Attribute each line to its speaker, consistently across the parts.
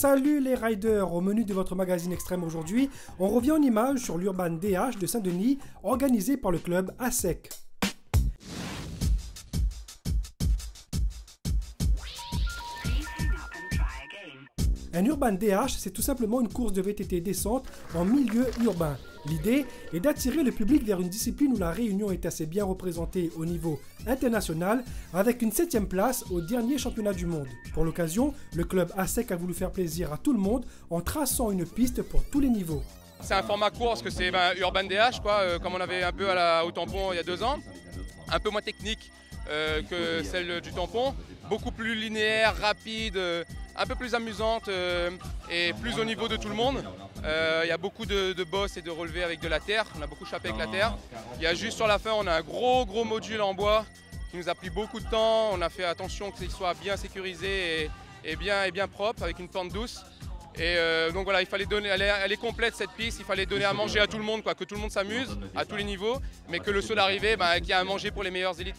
Speaker 1: Salut les riders, au menu de votre magazine extrême aujourd'hui, on revient en images sur l'Urban DH de Saint-Denis, organisé par le club ASEC. Un Urban DH, c'est tout simplement une course de VTT descente en milieu urbain. L'idée est d'attirer le public vers une discipline où la Réunion est assez bien représentée au niveau international, avec une 7e place au dernier championnat du monde. Pour l'occasion, le club ASEC a voulu faire plaisir à tout le monde en traçant une piste pour tous les niveaux.
Speaker 2: C'est un format court parce que c'est Urban DH, comme on avait un peu au tampon il y a 2 ans. Un peu moins technique que celle du tampon, beaucoup plus linéaire, rapide, un peu plus amusante et plus au niveau de tout le monde. Il y a beaucoup de bosses et de relevés avec de la terre, on a beaucoup chapé avec la terre. Il y a juste sur la fin, on a un gros module en bois qui nous a pris beaucoup de temps. On a fait attention qu'il soit bien sécurisé et bien propre avec une pente douce. Et donc voilà, il fallait donner, elle est complète cette piste, il fallait donner à manger à tout le monde, que tout le monde s'amuse à tous les niveaux, mais que le seul arrivé, qu'il y a à manger pour les meilleures élites.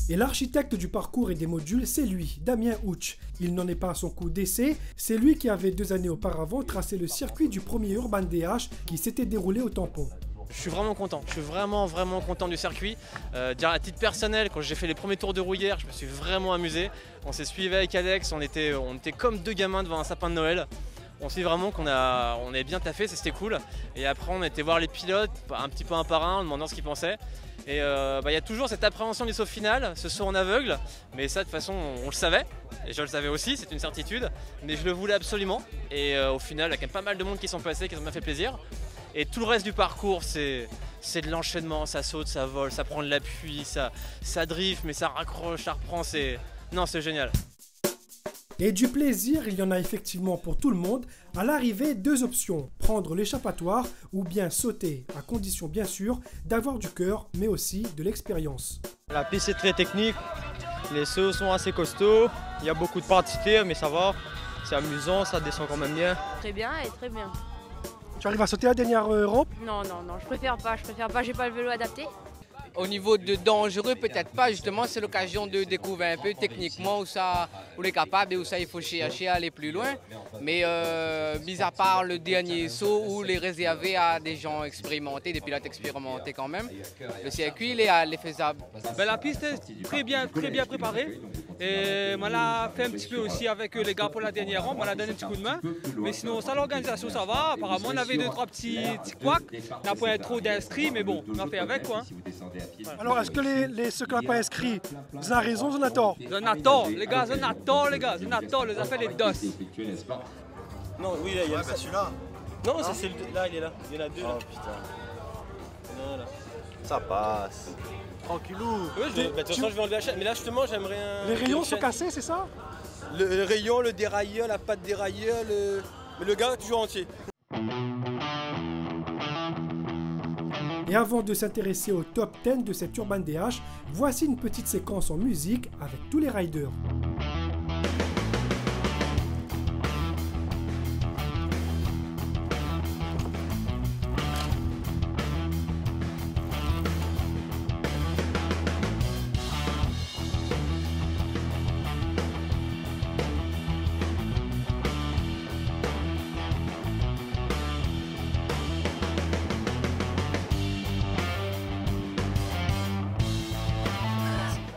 Speaker 1: Et l'architecte du parcours et des modules, c'est lui, Damien Ouch. Il n'en est pas à son coup d'essai, c'est lui qui avait 2 années auparavant tracé le circuit du premier Urban DH qui s'était déroulé au tampon.
Speaker 3: Je suis vraiment content, je suis vraiment content du circuit. À titre personnel, quand j'ai fait les premiers tours de roue hier, je me suis vraiment amusé. On s'est suivi avec Alex, on était comme 2 gamins devant un sapin de Noël. On s'est vraiment qu'on est bien taffé, c'était cool. Et après on a été voir les pilotes, un petit peu un par un, en demandant ce qu'ils pensaient. Et y a toujours cette appréhension du saut final, ce saut en aveugle. Mais ça de toute façon on le savait, et je le savais aussi, c'est une certitude. Mais je le voulais absolument. Et au final il y a quand même pas mal de monde qui sont passés, qui m'a fait plaisir. Et tout le reste du parcours, c'est de l'enchaînement, ça saute, ça vole, ça prend de l'appui, ça drift, mais ça raccroche, ça reprend, c'est génial.
Speaker 1: Et du plaisir, il y en a effectivement pour tout le monde. À l'arrivée, 2 options, prendre l'échappatoire ou bien sauter, à condition bien sûr d'avoir du cœur, mais aussi de l'expérience.
Speaker 4: La piste est très technique, les sauts sont assez costauds, il y a beaucoup de parties, mais ça va, c'est amusant, ça descend quand même bien.
Speaker 5: Très bien et très bien.
Speaker 1: Tu arrives à sauter la dernière rampe?
Speaker 5: Non, je préfère pas, j'ai pas le vélo adapté.
Speaker 6: Au niveau de dangereux, peut-être pas, justement, c'est l'occasion de découvrir un peu techniquement où on est capable et où ça il faut chercher à aller plus loin. Mais mis à part le dernier saut où les réservé à des gens expérimentés, des pilotes expérimentés quand même, le circuit il est faisable.
Speaker 7: La piste est très bien préparée. Et on l'a fait un petit peu aussi avec les gars pour la dernière rampe, on a donné un petit coup de main. Mais sinon, ça, l'organisation, ça va. Apparemment, on avait 2-3 petits couacs. On n'a pas trop d'inscrits, mais bon, on a fait avec quoi.
Speaker 1: Alors, est-ce que ceux qui n'ont pas inscrit, vous avez raison, vous avez tort?
Speaker 7: Vous en avez tort, les gars, vous en avez tort, les affaires des dos.
Speaker 4: Non, oui, là, il y a celui-là. Non, c'est là, il est là. Il y en a 2 là. Oh putain. Voilà. Ça passe. Tranquillou. Oui, de toute façon, je vais enlever la chaîne. Mais là, justement, j'aimerais un.
Speaker 1: Les rayons sont cassés, c'est ça?
Speaker 4: Le rayon, le dérailleur, la patte dérailleur, le gars toujours entier.
Speaker 1: Et avant de s'intéresser au top 10 de cet Urban DH, voici une petite séquence en musique avec tous les riders.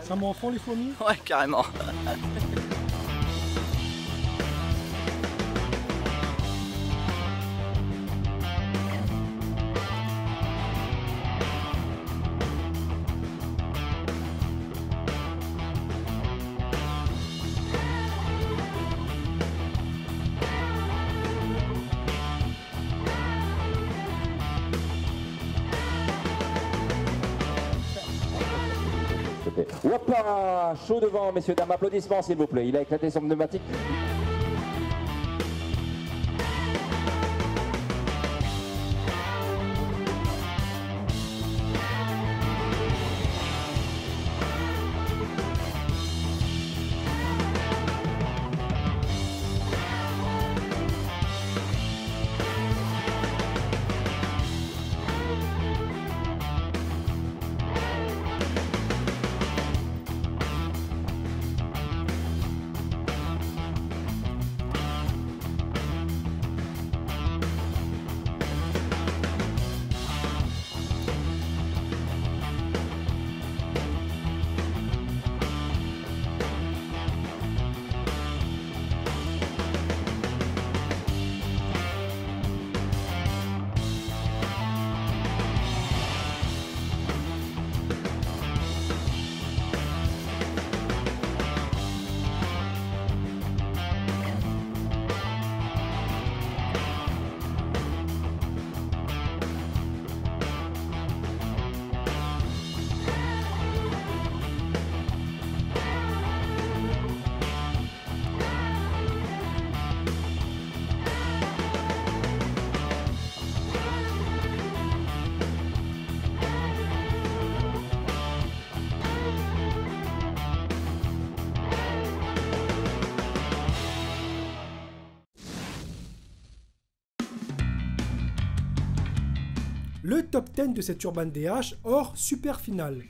Speaker 1: Ça m'en fond les fourmis?
Speaker 8: Ouais, carrément.
Speaker 9: Hopla, chaud devant, messieurs, dames, applaudissements s'il vous plaît. Il a éclaté son pneumatique.
Speaker 1: le top 10 de cette Urban DH hors super finale.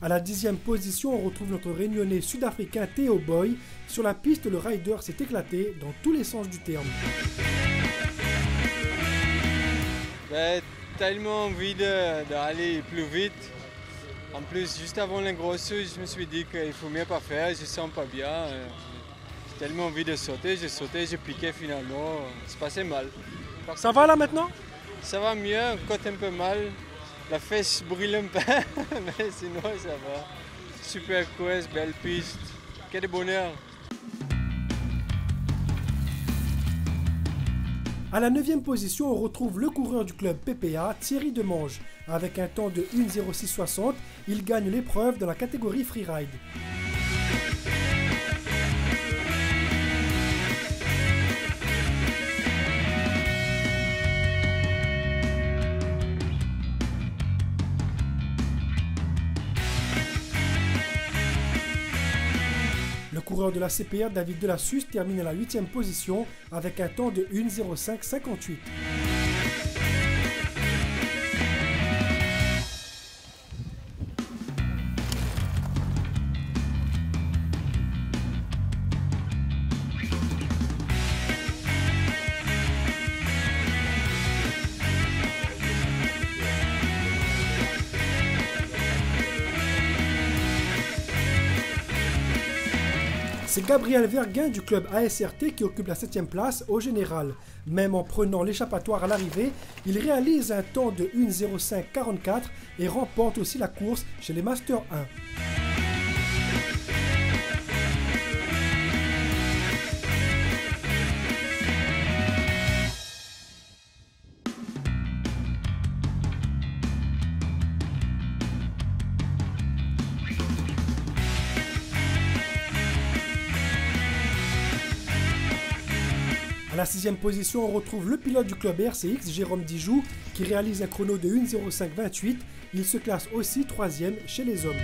Speaker 1: À la 10e position, on retrouve notre réunionnais sud-africain Theo Boy. Sur la piste, le rider s'est éclaté dans tous les sens du terme.
Speaker 8: Tellement envie d'aller plus vite. En plus, juste avant les grosses sauts, je me suis dit qu'il faut mieux pas faire, je sens pas bien. J'ai tellement envie de sauter, j'ai sauté, j'ai piqué finalement, c'est passé mal.
Speaker 1: Ça va là maintenant?
Speaker 8: Ça va mieux, côte un peu mal, la fesse brûle un peu, mais sinon ça va. Super course, belle piste, quel bonheur.
Speaker 1: À la 9e position, on retrouve le coureur du club PPA, Thierry Demange. Avec un temps de 1:06.60, il gagne l'épreuve dans la catégorie freeride. Le coureur de la CPR, David Delassus, termine à la 8e position avec un temps de 1:05.58. C'est Gabriel Verguin du club ASRT qui occupe la 7e place au général. Même en prenant l'échappatoire à l'arrivée, il réalise un temps de 1:05.44 et remporte aussi la course chez les Masters 1. À la 6e position, on retrouve le pilote du club RCX, Jérôme Dijoux, qui réalise un chrono de 1:05.28. Il se classe aussi 3e chez les hommes.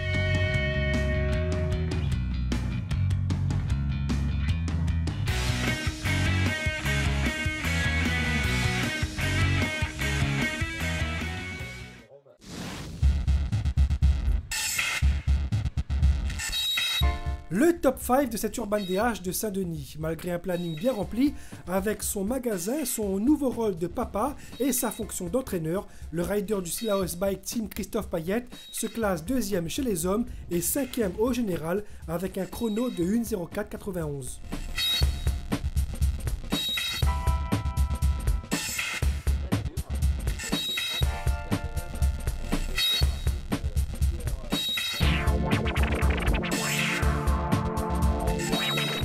Speaker 1: Le top 5 de cette Urban DH de Saint-Denis, malgré un planning bien rempli, avec son magasin, son nouveau rôle de papa et sa fonction d'entraîneur, le rider du Sillaos Bike Team Christophe Payette se classe 2e chez les hommes et 5e au général avec un chrono de 1:04.91.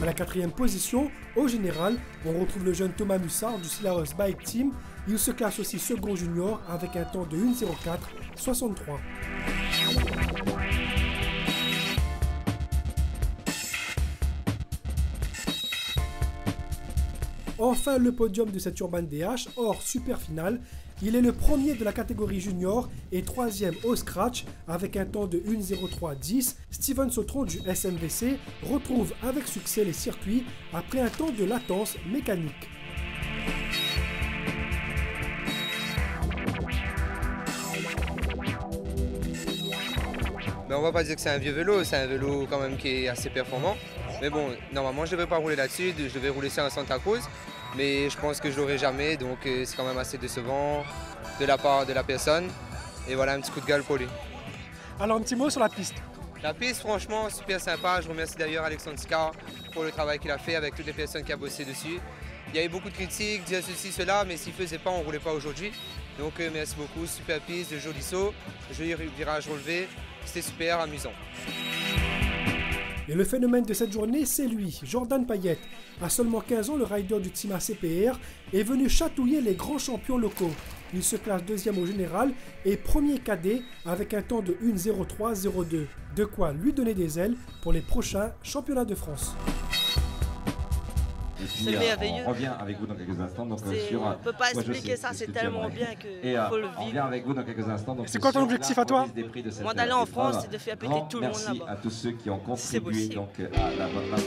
Speaker 1: À la 4e position, au général, on retrouve le jeune Thomas Mussard du Sillaos Bike Team. Il se classe aussi second junior avec un temps de 1:04.63. Enfin, le podium de cette Urban DH hors super finale. Il est le premier de la catégorie junior et 3e au scratch avec un temps de 1:03.10. Steven Sautron du SMVC retrouve avec succès les circuits après un temps de latence mécanique.
Speaker 10: Mais on va pas dire que c'est un vieux vélo, c'est un vélo quand même qui est assez performant. Mais bon, normalement je ne devrais pas rouler là-dessus, je devais rouler sur un Santa Cruz. Mais je pense que je l'aurai jamais, donc c'est quand même assez décevant de la part de la personne. Et voilà, un petit coup de gueule pour lui.
Speaker 1: Alors un petit mot sur la piste.
Speaker 10: La piste, franchement, super sympa. Je remercie d'ailleurs Alexandre Scar pour le travail qu'il a fait avec toutes les personnes qui ont bossé dessus. Il y a eu beaucoup de critiques, dire ceci, cela, mais s'il ne faisait pas, on ne roulait pas aujourd'hui. Donc merci beaucoup, super piste, de jolis sauts, joli virage relevé. C'était super amusant.
Speaker 1: Et le phénomène de cette journée, c'est lui, Jordan Payette. À seulement 15 ans, le rider du team ACPR est venu chatouiller les grands champions locaux. Il se classe 2e au général et premier cadet avec un temps de 1:03.02. De quoi lui donner des ailes pour les prochains championnats de France.
Speaker 11: C'est merveilleux.
Speaker 12: On revient avec vous dans quelques instants. Donc,
Speaker 11: on ne peut pas expliquer ça, c'est tellement bien qu'il faut le vivre.
Speaker 12: On revient avec vous dans quelques instants.
Speaker 1: C'est quoi ton objectif à toi?
Speaker 11: Moi d'aller en France et de faire péter tout le monde là-bas.
Speaker 12: Merci à tous ceux qui ont contribué donc, à la bonne marche.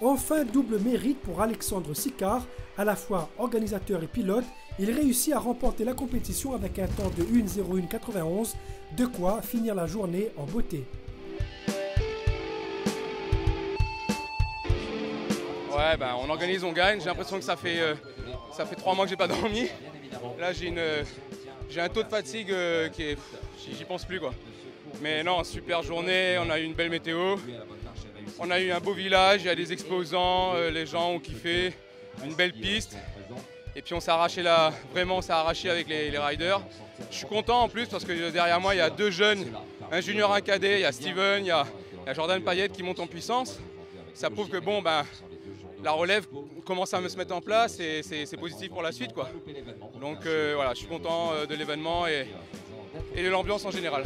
Speaker 1: Enfin, double mérite pour Alexandre Sicard, à la fois organisateur et pilote. Il réussit à remporter la compétition avec un temps de 1:01:91, de quoi finir la journée en beauté.
Speaker 2: Ouais, ben, on organise, on gagne. J'ai l'impression que ça fait 3 mois que j'ai pas dormi. Là, j'ai un taux de fatigue qui est... J'y pense plus, quoi. Mais non, super journée, on a eu une belle météo. On a eu un beau village, il y a des exposants, les gens ont kiffé. Une belle piste. Et puis on s'est arraché là, vraiment on s'est arraché avec les riders. Je suis content en plus parce que derrière moi il y a 2 jeunes, un junior, un cadet, il y a Steven, il y a Jordan Payette qui monte en puissance. Ça prouve que bon, ben, la relève commence à se mettre en place et c'est positif pour la suite, quoi. Donc voilà, je suis content de l'événement et de l'ambiance en général.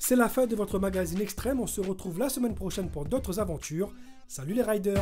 Speaker 1: C'est la fin de votre magazine Extrême, on se retrouve la semaine prochaine pour d'autres aventures. Salut les riders!